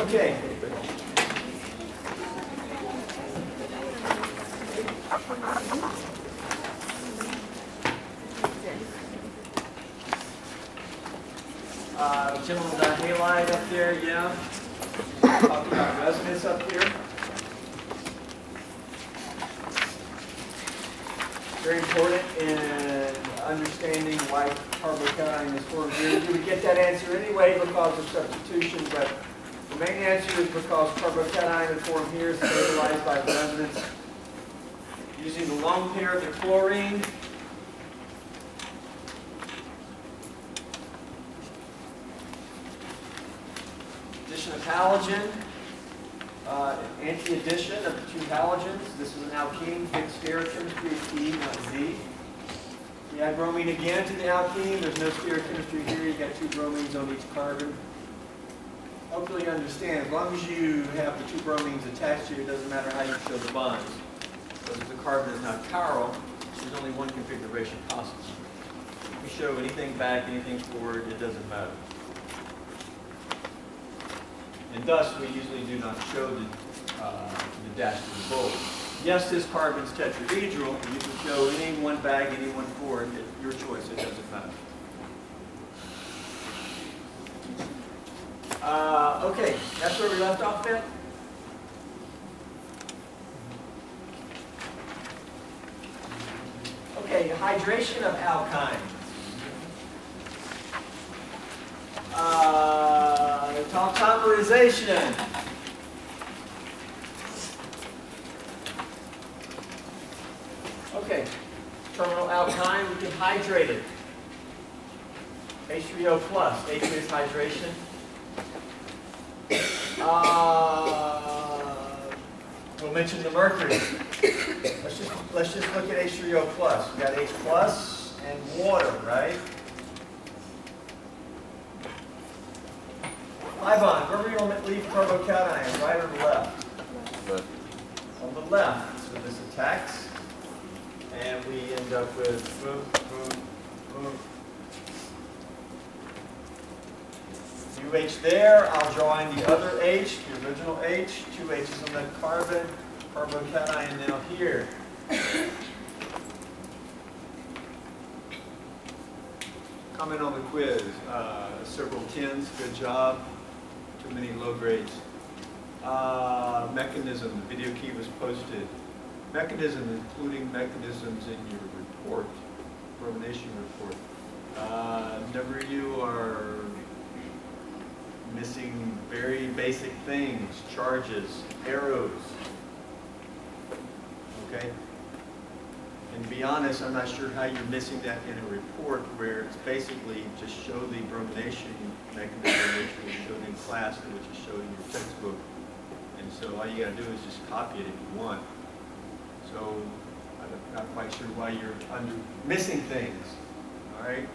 Okay. Gentlemen, with that halide up there, yeah. Talking about resonance up here. Very important in understanding why carbocation is formed here. You would get that answer anyway because of substitution, but the main answer is because carbocation is formed here is stabilized by resonance. Using the lone pair of the chlorine. Addition of halogen. Anti-addition of the two halogens. This is an alkene, fixed stereochemistry, E, not Z. You add bromine again to the alkene. There's no stereochemistry here. You've got two bromines on each carbon. Hopefully you understand. As long as you have the two bromines attached to you, it doesn't matter how you show the bonds. Because if the carbon is not chiral, there's only one configuration possible. If you show anything back, anything forward, it doesn't matter. And thus, we usually do not show the dash to the bold. Yes, this carbon's tetrahedral. You can show any one back, any one forward. It's your choice. It doesn't matter. Okay, that's where we left off then. Okay, hydration of alkynes. Tautomerization. Okay, terminal alkyne, we can hydrate it. H3O plus, aqueous hydration. We'll mention the mercury. Let's just look at H3O plus. We got H plus and water, right? Ivan, where are we going to leave carbocation, right or left? Left. On the left. So this attacks, and we end up with boom, boom, boom. 2H there. I'll draw in the other H, the original H. 2 H's on that carbon. Carbocation now here. Comment on the quiz. Several 10s. Good job. Too many low grades. Mechanism. The video key was posted. Mechanism, including mechanisms in your report, bromination report. Number of you are missing very basic things, charges, arrows. Okay? And to be honest, I'm not sure how you're missing that in a report where it's basically just show the bromination mechanism which was shown in class and which is shown in your textbook. And so all you got to do is just copy it if you want. So I'm not quite sure why you're missing things. All right?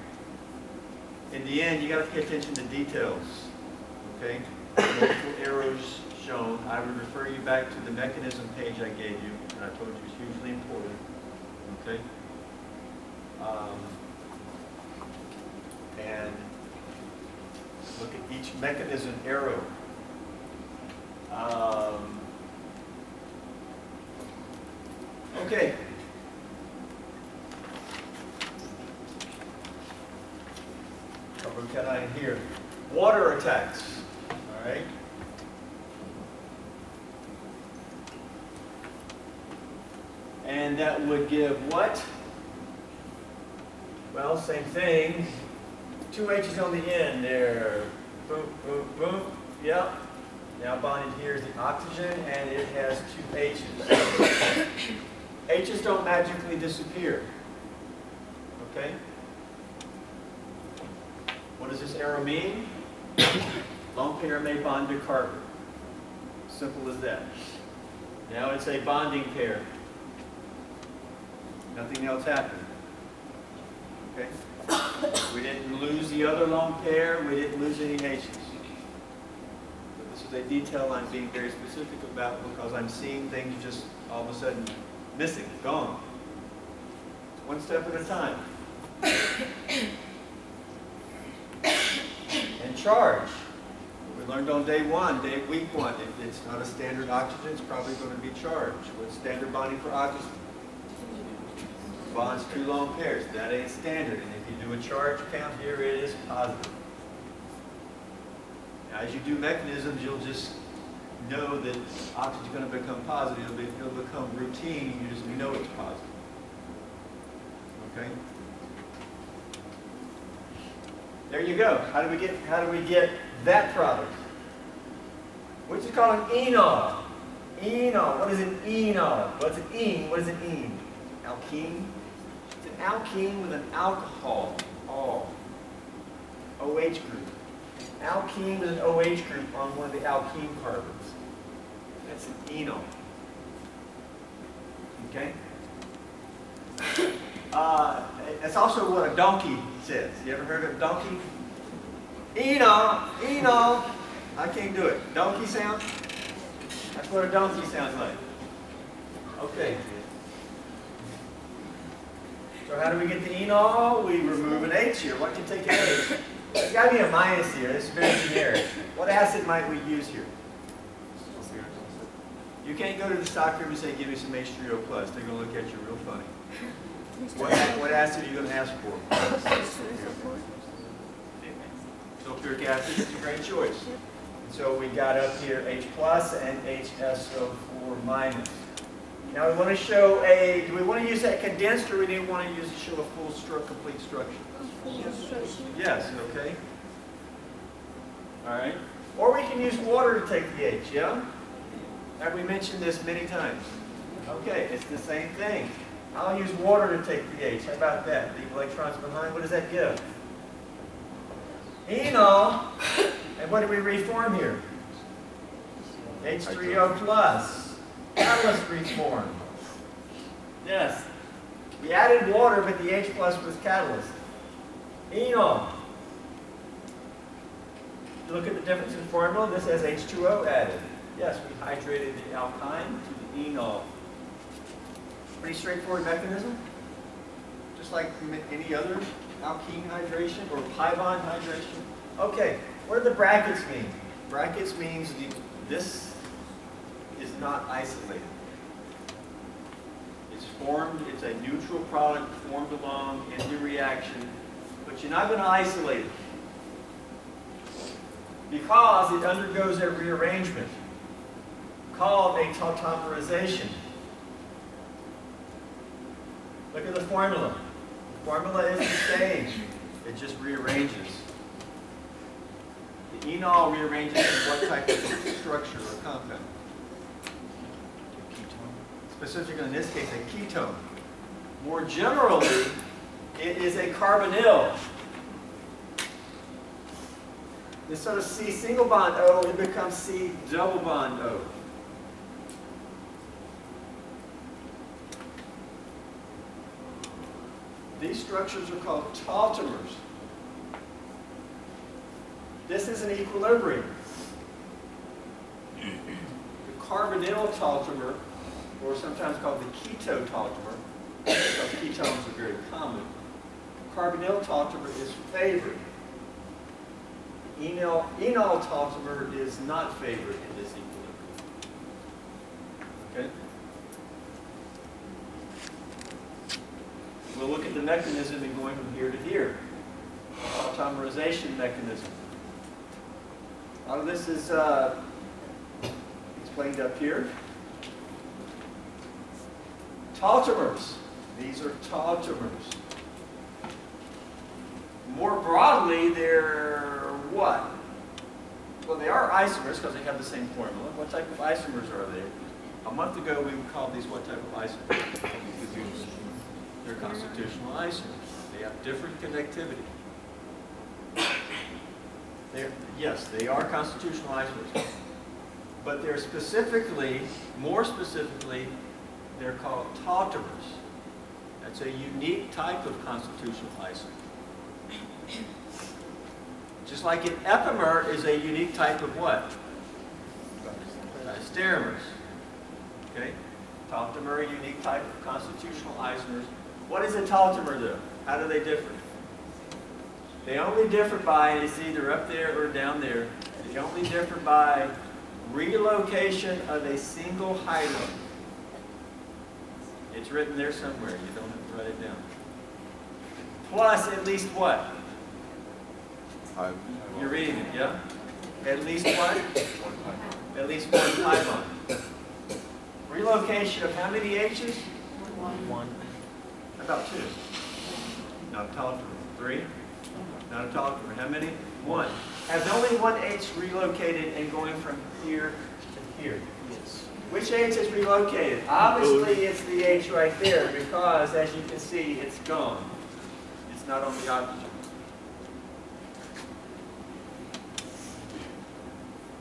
In the end, you got to pay attention to details. Okay? Multiple arrows shown. I would refer you back to the mechanism page I gave you, and I told you it's hugely important. Okay? And look at each mechanism arrow. Okay. Carbocation here. Water attacks. All right. And that would give what? Well, same thing. 2 H's on the end there. Boom, boom, boom. Yep. Now bonded here is the oxygen, and it has 2 H's. H's don't magically disappear. Okay? What does this arrow mean? Lone pair may bond to carbon. Simple as that. Now it's a bonding pair. Nothing else happened. Okay? We didn't lose the other lone pair. We didn't lose any H's. But this is a detail I'm being very specific about because I'm seeing things just all of a sudden missing, gone. One step at a time. And charge. We learned on day one, week one, it's not a standard oxygen, it's probably going to be charged. What's standard bonding for oxygen? Bonds 2 lone pairs. That ain't standard. And if you do a charge count, here it is positive. Now, as you do mechanisms, you'll just know that oxygen is going to become positive. It'll become routine. You just know it's positive. Okay. There you go. How do we get that product? Which is called an enol. Enol. What is an enol? What's an ene? What is an ene? Alkene. It's an alkene with an alcohol. OH group. Alkene with an OH group on one of the alkene carbons. That's an enol. Okay. That's also what a donkey says. You ever heard of a donkey? Enol, enol. I can't do it. Donkey sound? That's what a donkey sounds like. Okay. So how do we get the enol? We remove an H here. What can take an H? There's got to be a minus here. This is very generic. What acid might we use here? You can't go to the stock room and say, give me some H3O+. They're going to look at you real funny. What acid are you going to ask for? Sulfuric acid is a great choice. So we got up here H+ and HSO4-. Now we want to show do we want to use that condensed, or we didn't want to show a full complete structure? Yes, okay. All right. Or we can use water to take the H, yeah? Have we mentioned this many times? Okay, it's the same thing. I'll use water to take the H. How about that? Leave electrons behind. What does that give? Enol. And what do we reform here? H3O+. Catalyst reform. Yes. We added water, but the H+ was catalyst. Enol. You look at the difference in formula. This has H2O added. Yes, we hydrated the alkyne to the enol. Pretty straightforward mechanism. Just like any other alkene hydration or pi bond hydration. Okay, what do the brackets mean? Brackets means this is not isolated. It's formed, it's a neutral product formed along in the reaction, but you're not going to isolate it because it undergoes a rearrangement called a tautomerization. Look at the formula. The formula is the same. It just rearranges. The enol rearranges in what type of structure or compound? Specifically in this case, a ketone. More generally, it is a carbonyl. Instead of C single bond O, it becomes C double bond O. These structures are called tautomers. This is an equilibrium. The carbonyl tautomer, or sometimes called the ketotautomer, because ketones are very common. Carbonyl tautomer is favored. Enol tautomer is not favored in this equilibrium. Okay? We'll look at the mechanism in going from here to here. Tautomerization mechanism. A lot of this is explained up here. Tautomers. These are tautomers. More broadly, they're what? Well, they are isomers because they have the same formula. What type of isomers are they? A month ago, we called these what type of isomers? They're constitutional isomers. They have different connectivity. Yes, they are constitutional isomers. But they're more specifically, they're called tautomers. That's a unique type of constitutional isomer. Just like an epimer is a unique type of what? Stereomers. Okay? Tautomer, a unique type of constitutional isomers. What is a tautomer though? How do they differ? They only differ by it's either up there or down there They only differ by relocation of a single hydrogen. It's written there somewhere. You don't have to write it down. Plus at least what? You're reading it, yeah? At least what? At least one pi bond. Relocation of how many H's? One. How about two? Not a tautomer. Three? Not a tautomer. How many? One. Has only one H relocated and going from here to here? Yes. Which H is relocated? Obviously it's the H right there because as you can see it's gone. It's not on the oxygen.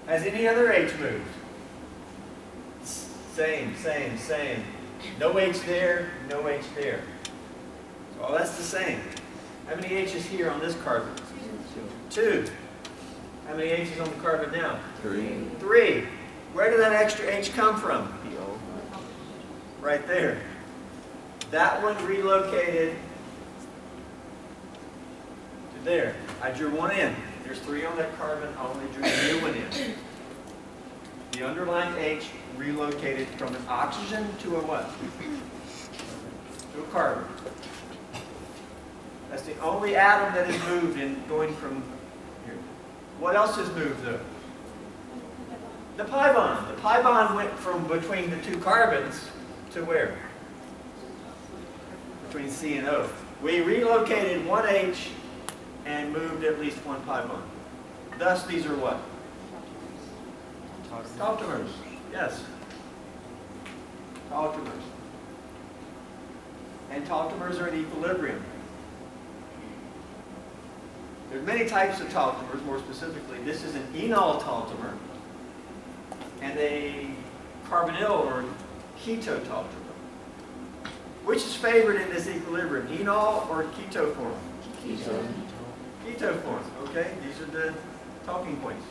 Has any other H moved? Same. No H there, no H there. So that's the same. How many H's here on this carbon? Two. How many H's on the carbon now? Three. Where did that extra H come from? Right there. That one relocated to there. I drew one in. There's three on that carbon. I only drew a new one in. The underlined H relocated from an oxygen to a what? To a carbon. That's the only atom that has moved in going from here. What else has moved though? The pi bond. The pi bond went from between the two carbons to where? Between C and O. We relocated one H and moved at least one pi bond. Thus, these are what? Tautomers. Yes. Tautomers. And tautomers are in equilibrium. There's many types of tautomers. More specifically, this is an enol tautomer and a carbonyl or keto tautomer. Which is favored in this equilibrium, enol or keto form? Keto. Keto form. Okay, these are the talking points.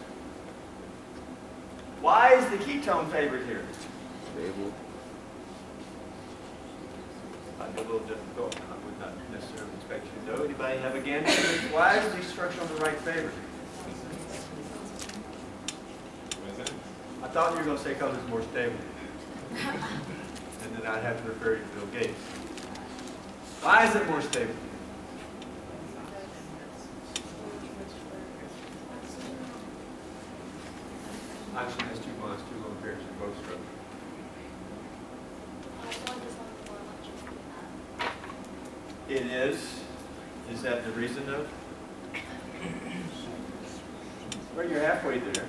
Why is the ketone favored here? Stable. Might be a little difficult. I would not necessarily expect you to know. Anybody have a gander? Why is the structure on the right favored? I thought you were going to say because it's more stable. And then I'd have to refer you to Bill Gates. Why is it more stable? Oxygen has two bonds, two lone pairs in both structures. It is. Is that the reason though? Well, you're halfway there.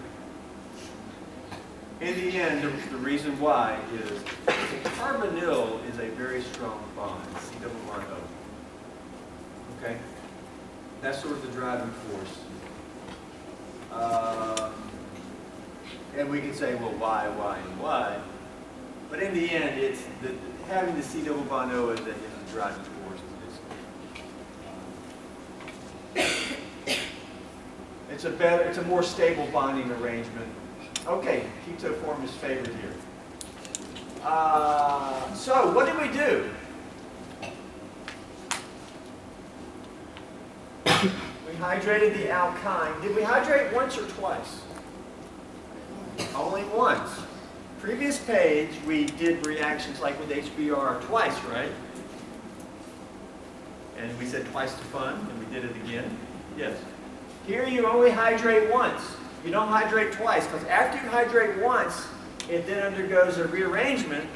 In the end, the reason why is carbonyl is a very strong bond, C double bond O. Okay? That's sort of the driving force. And we can say, well, why, and why? But in the end, it's having the C double bond O is the driving force of this. It's a more stable bonding arrangement. Okay, keto form is favored here. So what did we do? We hydrated the alkyne. Did we hydrate once or twice? Only once. Previous page, we did reactions like with HBr twice, right? And we said twice the fun, and we did it again. Yes. Here you only hydrate once. You don't hydrate twice, because after you hydrate once, it then undergoes a rearrangement,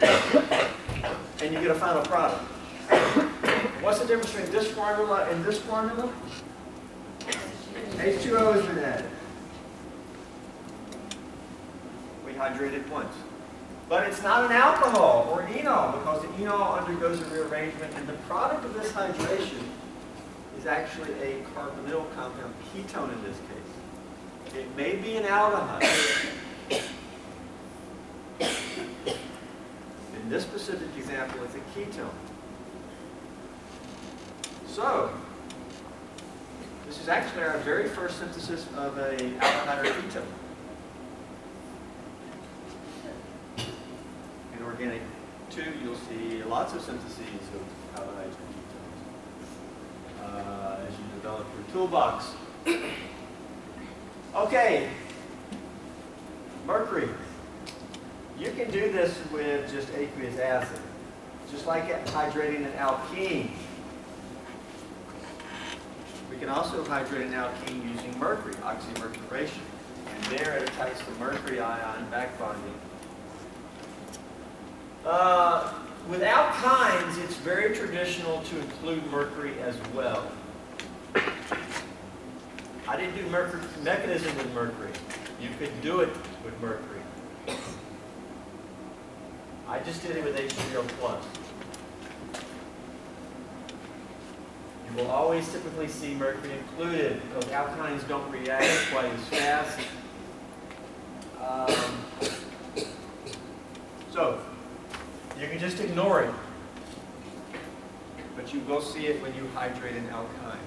and you get a final product. What's the difference between this formula and this formula? H2O has been added. We hydrated once. But it's not an alcohol or enol, because the enol undergoes a rearrangement, and the product of this hydration is actually a carbonyl compound, ketone in this case. It may be an aldehyde. In this specific example, it's a ketone. So, this is actually our very first synthesis of a aldehyde or ketone. In organic 2, you'll see lots of syntheses of aldehydes or ketones as you develop your toolbox. Okay, mercury. You can do this with just aqueous acid, just like hydrating an alkene. We can also hydrate an alkene using mercury, oxymercuration. And there it attacks the mercury ion back bonding. With alkynes, it's very traditional to include mercury as well. I didn't do mercury mechanism with mercury. You could do it with mercury. I just did it with H3O+. You will always typically see mercury included because alkynes don't react quite as fast. So, you can just ignore it, but you will see it when you hydrate an alkyne.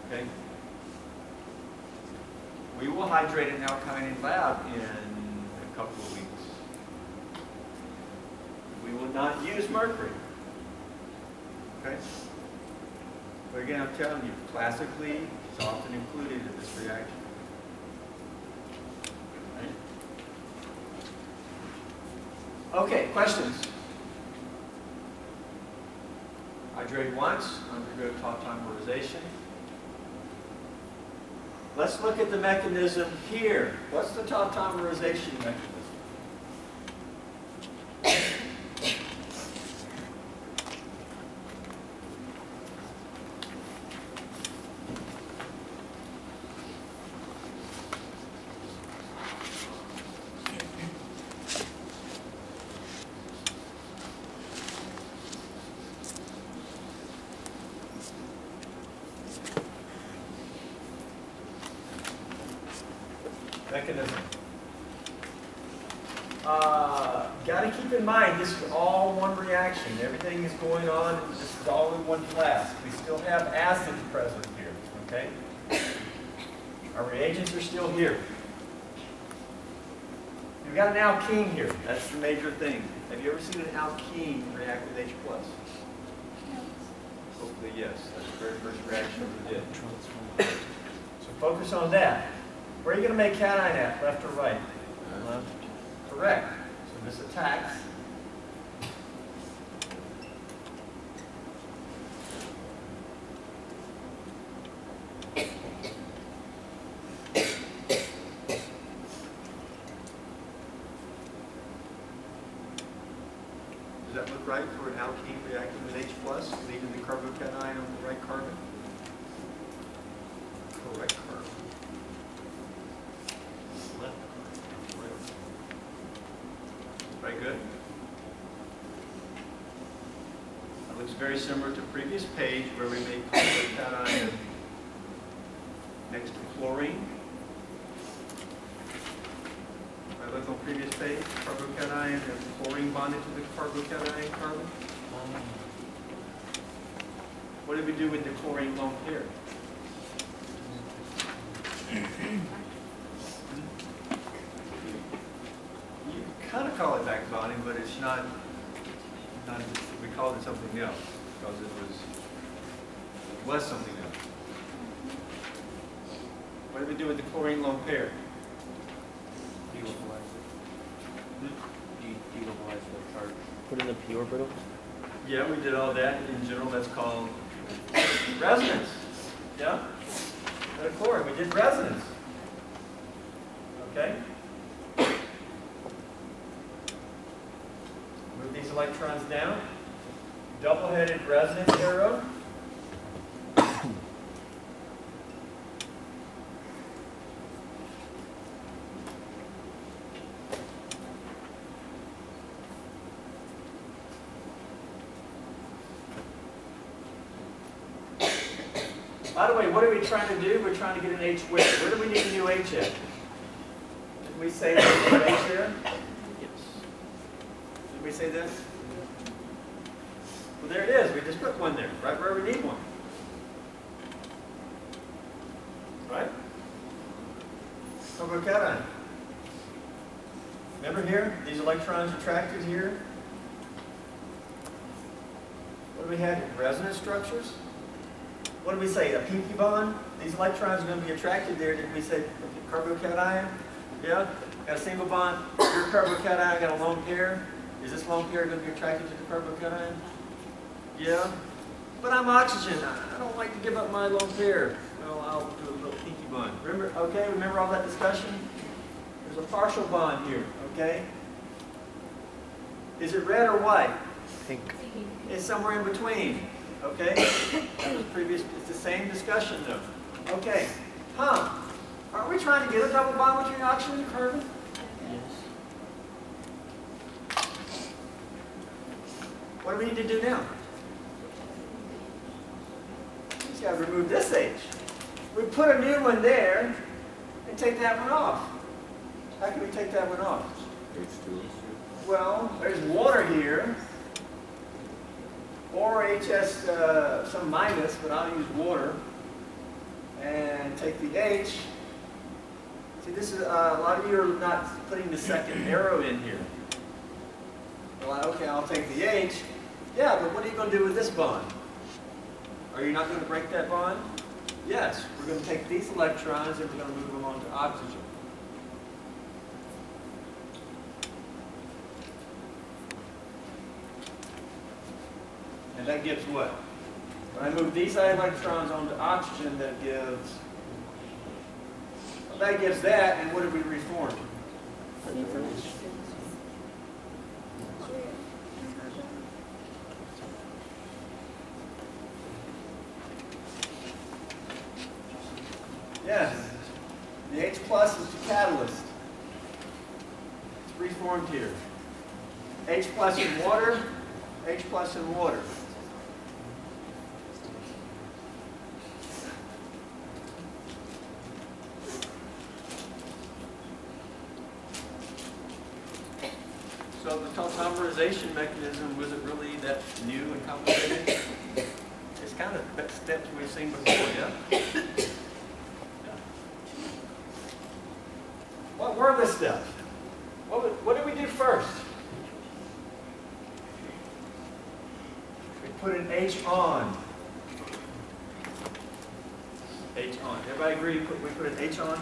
Okay? We will hydrate an alkyne in lab in a couple of weeks. We will not use mercury. Okay? But again, I'm telling you, classically, it's often included in this reaction. Okay, questions? Hydrate once, undergo tautomerization. Let's look at the mechanism here. What's the tautomerization mechanism? Mechanism. Got to keep in mind, this is all one reaction. Everything is going on, and this is all in one class. We still have acids present here, okay? Our reagents are still here. We've got an alkene here. That's the major thing. Have you ever seen an alkene react with H+? Hopefully, yes. That's the very first reaction we did. So focus on that. Where are you going to make cation at, left or right? Left. Correct. So this attacks. Does that look right for an alkene reacting with H+, leaving the carbocation on the right carbon? Correct carbon. Very good. That looks very similar to the previous page where we made carbocation next to chlorine. If I look on the previous page, carbocation and chlorine bonded to the carbocation carbon. What did we do with the chlorine lone pair? Kind of call it back bonding, but it's not, we called it something else because it was something else. What did we do with the chlorine lone pair? Delocalize the charge. Put in the p orbital? Yeah, we did all that. In general, that's called resonance. Yeah? And of chlorine, we did resonance. Okay? Move these electrons down. Double-headed resonance arrow. By the way, what are we trying to do? We're trying to get an H where? Where do we need a new H at? Did we say there's an H there? Did we say this? Well, there it is. We just put one there, right where we need one. Right? Carbocation. Remember here? These electrons attracted here. What do we have here? Resonance structures. what did we say? A pinky bond? These electrons are going to be attracted there. Did we say carbocation? Yeah? Got a single bond. Your carbocation got a lone pair. Is this lone pair going to be attracted to the carbocation? Yeah? But I'm oxygen. I don't like to give up my lone pair. Well, I'll do a little pinky bond. Remember, okay, remember all that discussion? There's a partial bond here, okay? Is it red or white? Pink. It's somewhere in between, okay? That was previous, it's the same discussion though. Okay, aren't we trying to get a double bond between oxygen and carbon? Yes. What do we need to do now? We just got to remove this H. We put a new one there and take that one off. How can we take that one off? H2. Well, there's water here, or HS, some minus, but I'll use water, and take the H. See, this is, a lot of you are not putting the second arrow in here. Well, okay, I'll take the H. Yeah, but what are you going to do with this bond? Are you not going to break that bond? Yes, we're going to take these electrons and we're going to move them on to oxygen. And that gives what? When I move these electrons onto oxygen, that gives, well, that gives that, and what did we reform? Yes, the H plus is the catalyst. It's reformed here. H plus in water, H plus in water. So the tautomerization mechanism, was it really that new and complicated? It's kind of steps we've seen before, yeah? Yeah. What were the steps? What did we do first? We put an H on. H on. Everybody agree we put an H on?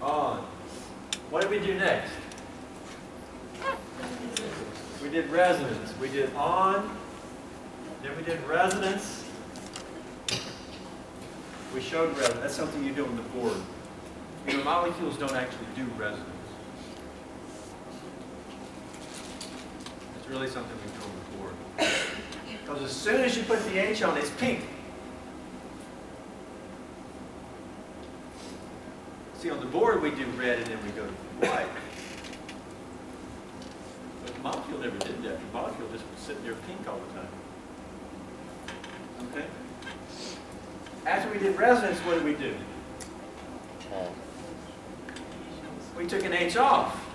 On. What did we do next? We did resonance. We did on, then we did resonance. We showed resonance. That's something you do on the board. You know, molecules don't actually do resonance. It's really something we do on the board. Because as soon as you put the H on, it's pink. See, on the board we do red and then we go to white. But the molecule never did that. The molecule just was sitting there pink all the time. Okay? After we did resonance, what did we do? We took an H off.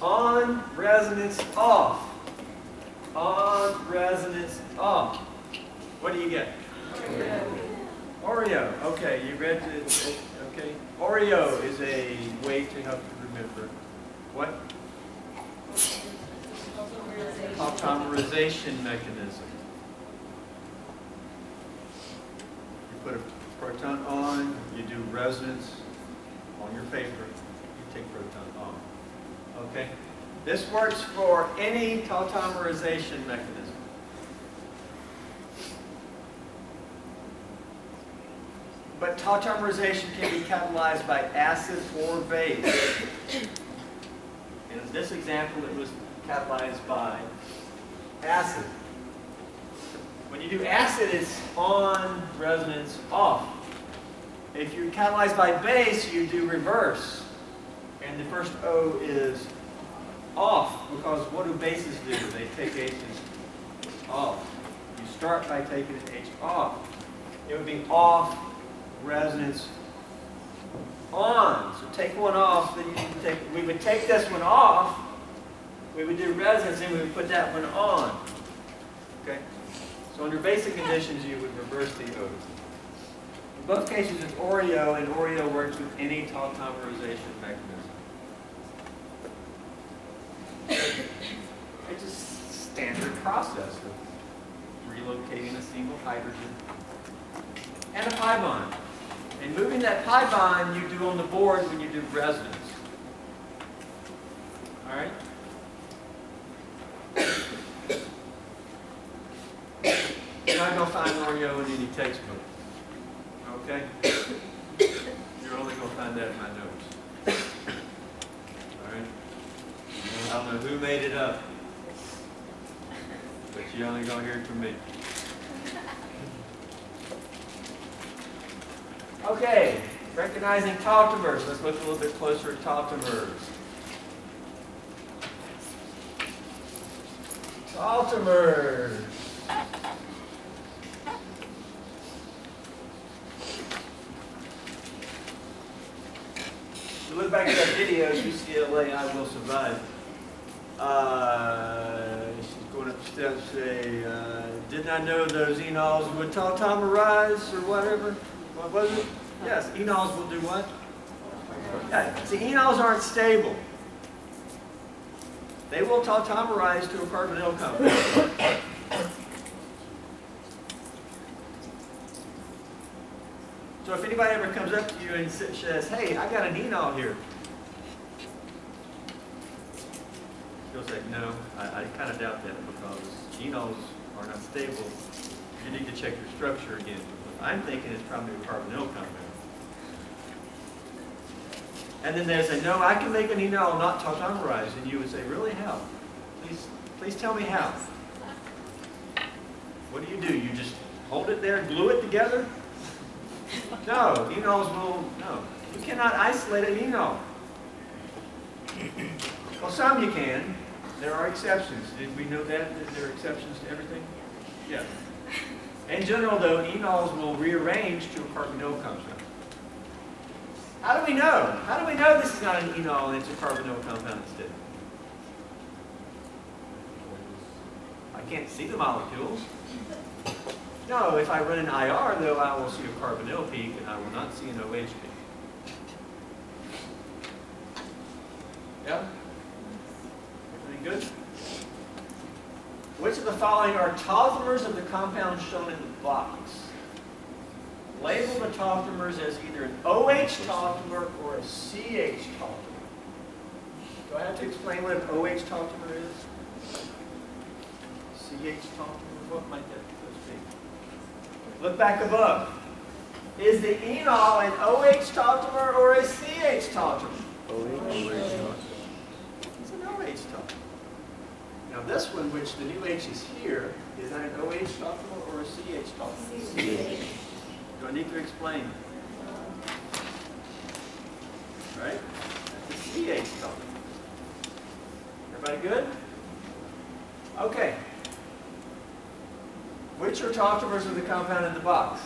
On, resonance, off. On, resonance, off. What do you get? Oreo. Okay, you read it. Okay. Oreo is a way to help you remember. What? Tautomerization mechanism. You put a proton on, you do resonance on your paper, you take proton off. Okay? This works for any tautomerization mechanism. But tautomerization can be catalyzed by acid or base. In this example, it was catalyzed by acid. When you do acid, it's on, resonance, off. If you catalyze by base, you do reverse. And the first O is off, because what do bases do? They take H's off. You start by taking an H off. It would be off, resonance, on. So take one off, then you need to take, we would take this one off, we would do resonance, and we would put that one on. Okay? So under basic conditions, you would reverse the O's. both cases it's Oreo, and Oreo works with any tautomerization mechanism. It's a standard process of relocating a single hydrogen and a pi bond. And moving that pi bond you do on the board when you do resonance. All right? You're not going to find Oreo in any textbook. Okay? You're only going to find that in my notes. All right? I don't know who made it up, but you're only going to hear it from me. Okay, recognizing tautomers. Let's look a little bit closer at tautomers. Tautomers. If you look back at that video, UCLA, I Will Survive. She's going up the steps and say, didn't I know those enols would tautomerize or whatever? What was it? Yes, enols will do what? Yeah, see, enols aren't stable. They will tautomerize to a carbonyl compound. So if anybody ever comes up to you and says, hey, I got an enol here, you'll say, no, I kind of doubt that because enols are not stable. You need to check your structure again. I'm thinking it's probably a carbonyl compound. And then they say, no, I can make an enol not tautomerize. And you would say, really, how? Please tell me how. What do? You just hold it there, glue it together? No, enols will, no. You cannot isolate an enol. Well, some you can. There are exceptions. Did we know that there are exceptions to everything? Yes. In general, though, enols will rearrange to a carbonyl compound. How do we know? How do we know this is not an enol and it's a carbonyl compound instead? I can't see the molecules. No, if I run an IR, though, I will see a carbonyl peak and I will not see an OH peak. Yeah? Everything good? Which of the following are tautomers of the compounds shown in the box? Label the tautomers as either an OH tautomer or a CH tautomer. Do I have to explain what an OH tautomer is? CH tautomer? What might that be? Look back above. Is the enol an OH tautomer or a CH tautomer? OH. It's an OH tautomer. Now this one, which the new H is here, is that an OH tautomer or a CH tautomer? CH. Do I need to explain? Right? That's a CH tautomer. Everybody good? Okay. Which are tautomers of the compound in the box?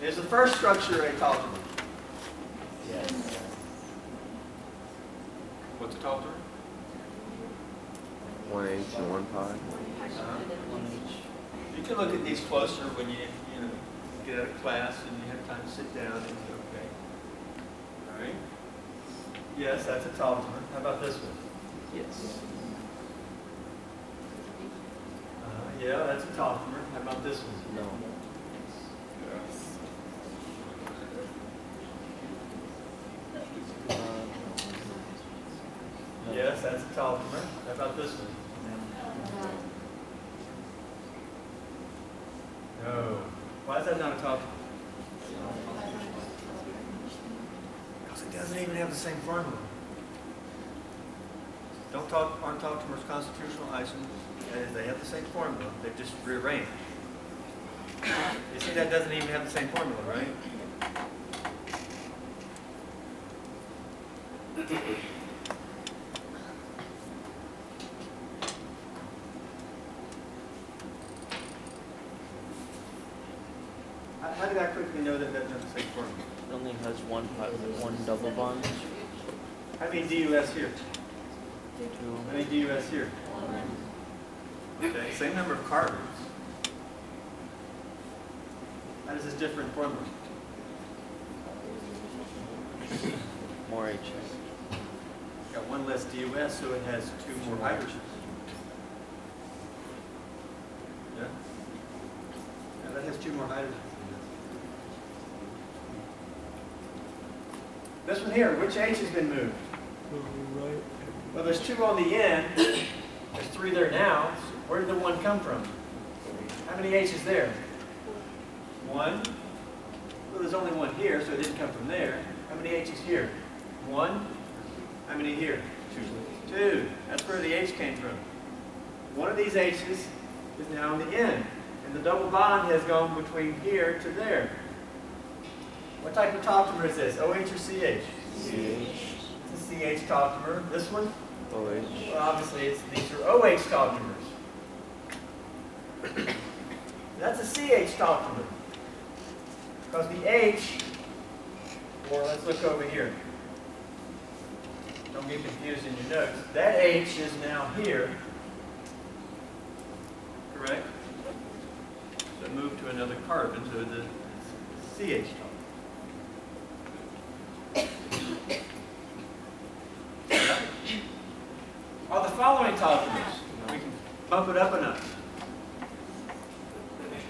Is the first structure a tautomer? Yes. What's a tautomer? 1H and 1 pi. You can look at these closer when you get out of class and you have time to sit down and say, okay. All right. Yes, that's a tautomer. How about this one? Yes. Yeah, that's a tautomer. How about this one? No. Yes, that's a tautomer. How about this one? No. Why is that not a tautomer? Because it doesn't even have the same formula. Aren't tautomers constitutional isomers? They have the same formula. They've just rearranged. You see, that doesn't even have the same formula, right? How did I quickly know that doesn't have the same formula? It only has one double bond. How many DUS here? 2. How many DUS here? Okay, same number of carbons. How does this differ in formula? More H's. Got one less DOS, so it has two more hydrogens. Yeah? Yeah, that has two more hydrogens. This one here, which H has been moved? Right. Well, there's two on the end. There's three there now. So where did the one come from? How many H's there? One. Well, there's only one here, so it didn't come from there. How many H's here? One. How many here? Two. Two. That's where the H came from. One of these H's is now on the end. And the double bond has gone between here to there. What type of tautomer is this? OH or CH? CH. It's a CH tautomer. This one? OH. Well, obviously, these are OH tautomers. That's a CH tautomer. Because the H, or let's look over here. Don't get confused in your notes. That H is now here. Correct? So move to another carbon, so the CH tautomer. Are the following tautomers? We can bump it up enough.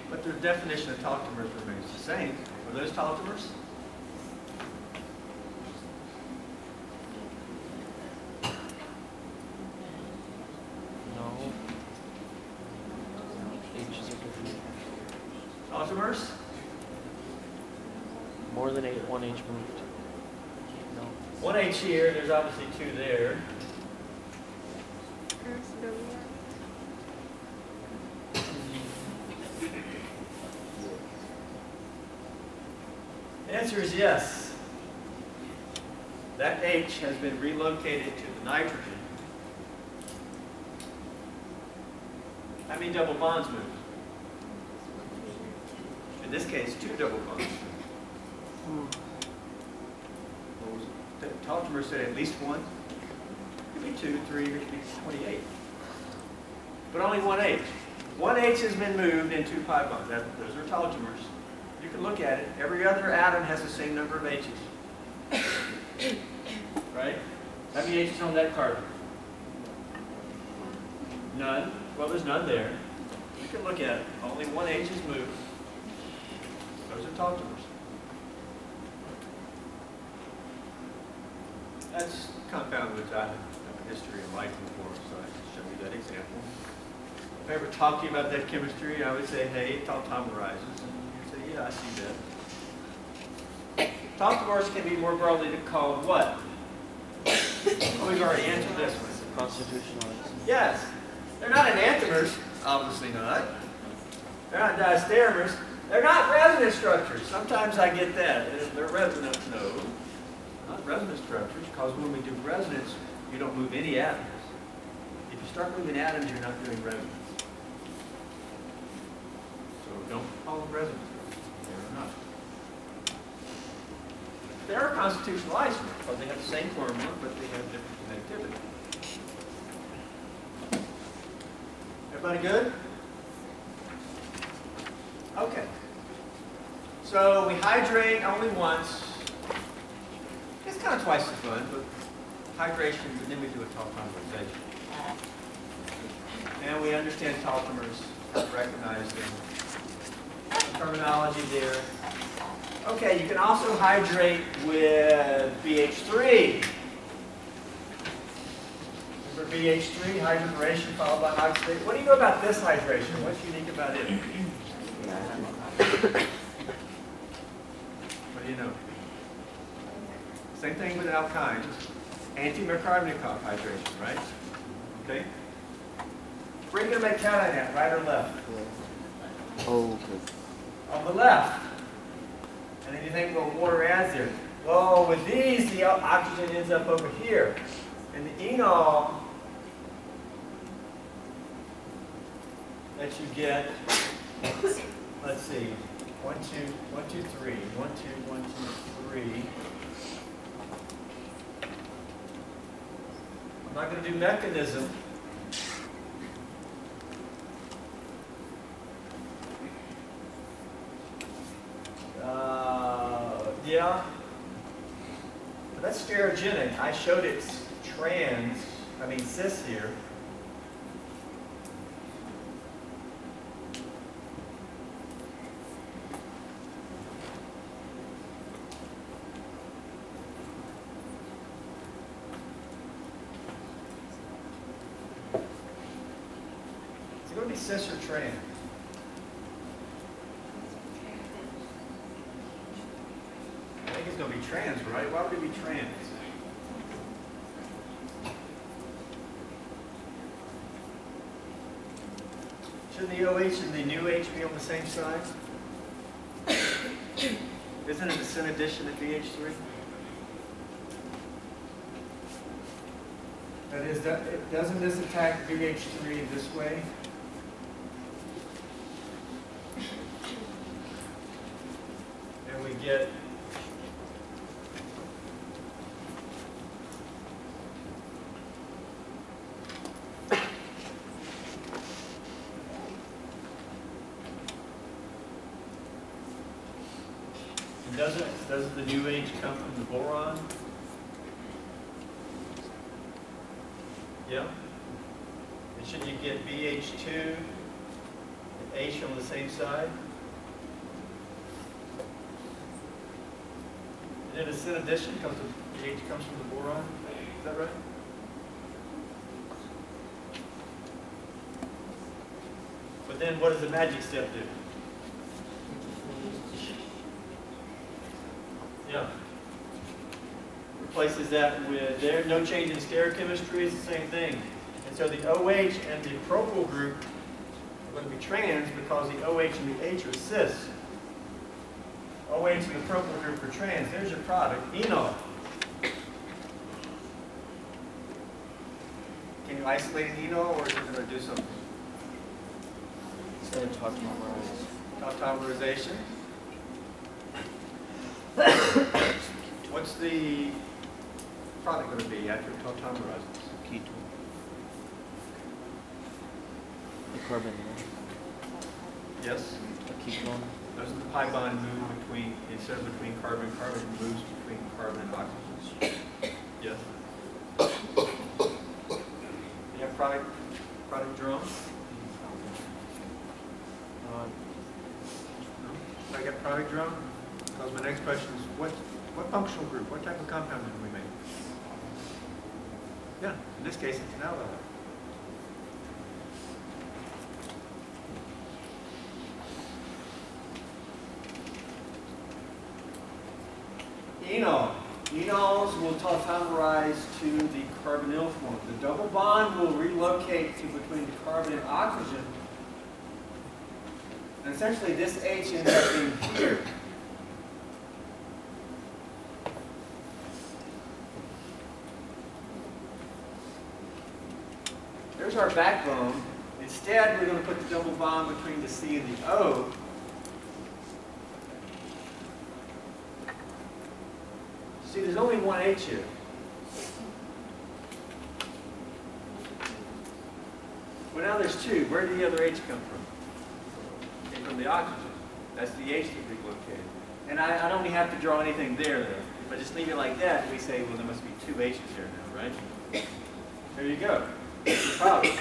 But their definition of tautomers remains the same. Are those tautomers? No. H's are different. Tautomers? More than one H moved. No. One H here, there's obviously two there. The answer is yes. That H has been relocated to the nitrogen. How many double bonds moved? In this case, two double bonds. The tautomer said at least one. It could be 2, 3, or it could be 28. But only one H. One H has been moved in 2 pi bonds. Those are tautomers. You can look at it. Every other atom has the same number of H's. Right? How many H's on that carbon? None. Well, there's none there. You can look at it. Only one H is moved. Those are tautomers. That's compound which I have a history and liking for, so I can show you that example. If I ever talk to you about that chemistry, I would say, hey, it tautomerizes. And you say, yeah, I see that. Tautomers can be more broadly called what? Well, we've already answered this one. Constitutional. Yes. They're not enantiomers. Obviously not. They're not diastereomers. They're not resonance structures. Sometimes I get that. They're resonance. No. Not resonance structures, because when we do resonance, you don't move any atoms. If you start moving atoms, you're not doing resonance. So don't call them resonance structures. They're not. They are constitutional isomers, because they have the same formula, but they have different connectivity. Everybody good? Okay. So we hydrate only once. It's kind of twice as fun, but hydration, and then we do a tautomerization. And we understand tautomers, recognize them. Terminology there. Okay, you can also hydrate with BH3. Remember BH3, hydrogenation followed by oxidation. What do you know about this hydration? What's unique about it? What do you know? Same thing with alkynes. Anti-Markovnikov hydration, right? Okay? Where are you going to make cation at, right or left? Oh, okay. On the left. And then you think, well, water adds there. Well, with these, the oxygen ends up over here. And the enol that you get, let's see, 1, 2, 1, 2, 3, 1, 2, 1, 2, 3. I'm not going to do mechanism. Yeah. But that's stereogenic. I showed it's cis here. Is it going to be cis or trans? I think it's going to be trans, right? Why would it be trans? Shouldn't the OH and the new H be on the same side? Isn't it a syn addition at BH3? That is, doesn't this attack BH3 this way? And we get doesn't the new H come from the boron? Yeah. And should you get BH2 and H on the same side? And then a syn addition comes from the H comes from the boron. Is that right? But then what does the magic step do? Yeah. Replaces that with, there, no change in stereochemistry is the same thing. And so the OH and the propyl group are going to be trans because the OH and the H are cis. OH and the propyl group are trans. There's your product, enol. Can you isolate an enol, or is it going to do something? It's going to Tautomerization. What's the product going to be after it tautomerizes? ketone. The carbon. Yes? A ketone. Does the pi bond move between, instead of between carbon, carbon moves between carbon and oxygen? Yes? You have product drum? I got product drum? Because my next question is, what functional group, what type of compound did we make? Yeah, in this case it's an aldehyde. Enol. Enols will tautomerize to the carbonyl form. The double bond will relocate to between the carbon and oxygen. And essentially this H ends up being here. There's our backbone. Instead, we're going to put the double bond between the C and the O. See, there's only one H here. Well, now there's two. Where did the other H come from? Came from the oxygen. That's the H that relocated. And I don't even have to draw anything there, though. If I just leave it like that, we say, well, there must be two H's here now, right? There you go. That's the problem.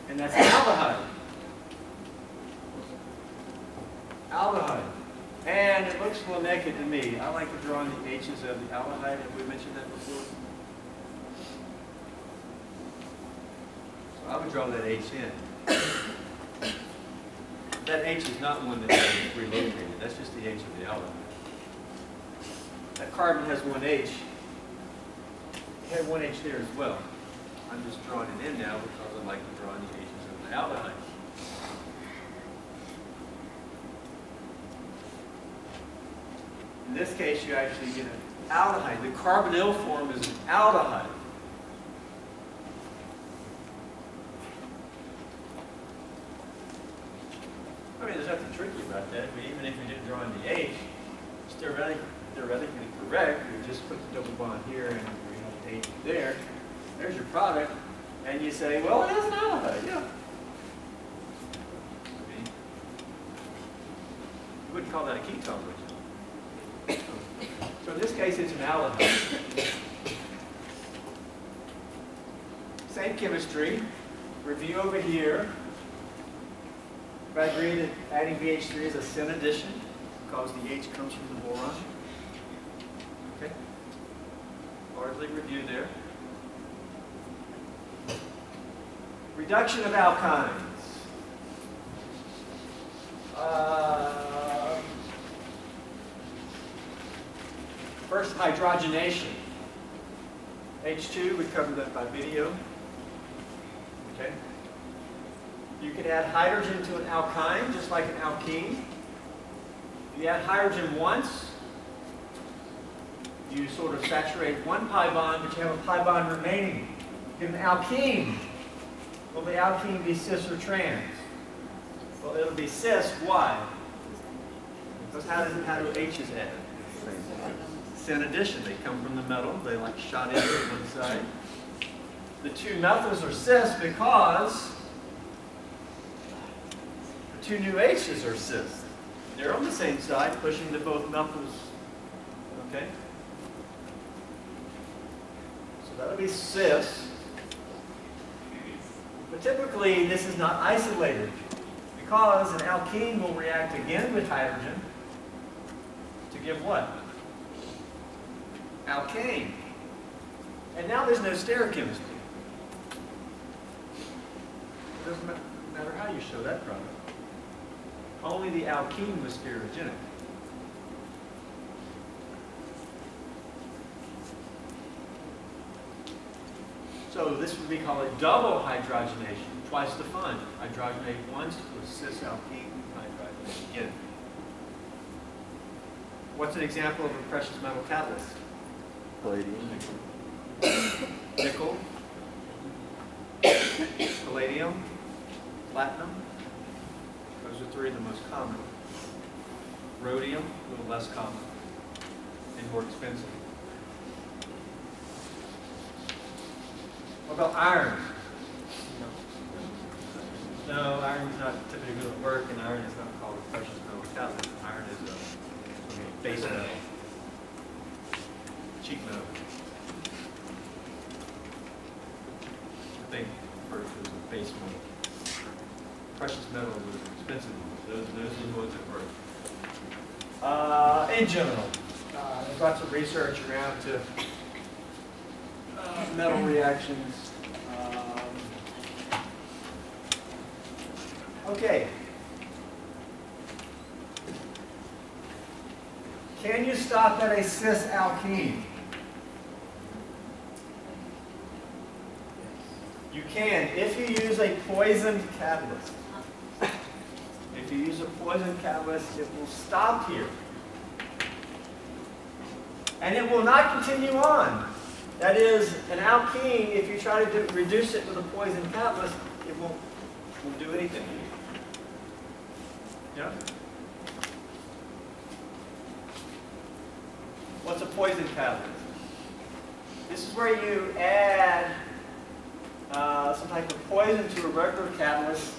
And that's an aldehyde. Aldehyde. And it looks a little naked to me. I like to draw in the H's of the aldehyde. Have we mentioned that before? So I would draw that H in. That H is not one that's relocated. That's just the H of the aldehyde. That carbon has one H. It had one H there as well. I'm just drawing it in now because I like to draw in the H's of the aldehyde. In this case, you actually get an aldehyde. The carbonyl form is an aldehyde. I mean, there's nothing tricky about that. But even if you didn't draw in the H, it's theoretically correct. You just put the double bond here and you have the H there. There's your product. And you say, well, it is an aldehyde. Yeah. call that a ketone, would you? So in this case, it's an aldehyde. Same chemistry. Review over here. If I agree that adding BH3 is a syn addition because the H comes from the boron. Okay. Largely reviewed there. Reduction of alkynes. First, hydrogenation. H2, we covered that by video. Okay. You can add hydrogen to an alkyne, just like an alkene. You add hydrogen once, you sort of saturate one pi bond, but you have a pi bond remaining. You get an alkene. Will the alkene be cis or trans? Well, it'll be cis. Why? Because how do H's add? Syn addition. They come from the metal. They like shot into one side. The two methyls are cis because the two new H's are cis. They're on the same side, pushing to both methyls. Okay? So that'll be cis. But typically, this is not isolated because an alkene will react again with hydrogen to give what? Alkane. And now there's no stereochemistry. It doesn't matter how you show that product. Only the alkene was stereogenic. So this would be called a double hydrogenation, twice the fun. Hydrogenate once with cis alkene, hydrogenate again. What's an example of a precious metal catalyst? Palladium. Nickel, palladium, platinum. Those are three of the most common. Rhodium, a little less common and more expensive. What about iron? No, iron is not typically going to work, and iron is not called a precious metal catalyst. Iron is a base metal, cheap metal. I think referred to as a base metal. Precious metal was expensive ones. Those are the ones that work. In general, there's lots of research around to metal reactions. Okay. Can you stop at a cis alkene? You can if you use a poisoned catalyst. If you use a poisoned catalyst, it will stop here. And it will not continue on. That is, an alkene, if you try to reduce it with a poisoned catalyst, it won't do anything. Yeah? What's a poison catalyst? This is where you add some type of poison to a regular catalyst,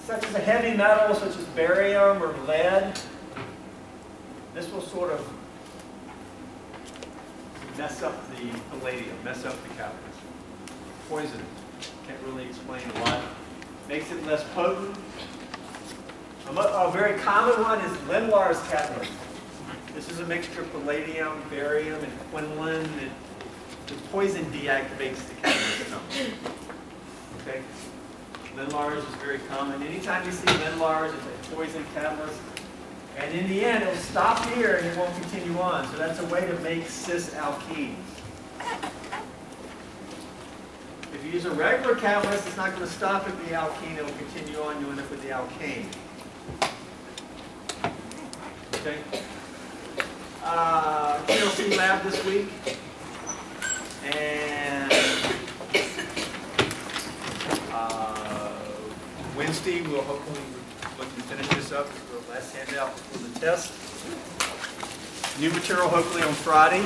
such as a heavy metal, such as barium or lead. This will sort of mess up the palladium, mess up the catalyst. Poison it. Can't really explain why. Makes it less potent. A very common one is Lindlar's catalyst. This is a mixture of palladium, barium, and quinoline. The poison deactivates the catalyst. Okay? Lindlar's is very common. Anytime you see Lindlar's, it's a poison catalyst. And in the end, it'll stop here and it won't continue on. So that's a way to make cis alkenes. If you use a regular catalyst, it's not going to stop at the alkene. It will continue on. You end up with the alkane. Okay? TLC lab this week. And Wednesday, we'll hopefully look to finish this up. The last handout before the test. New material hopefully on Friday.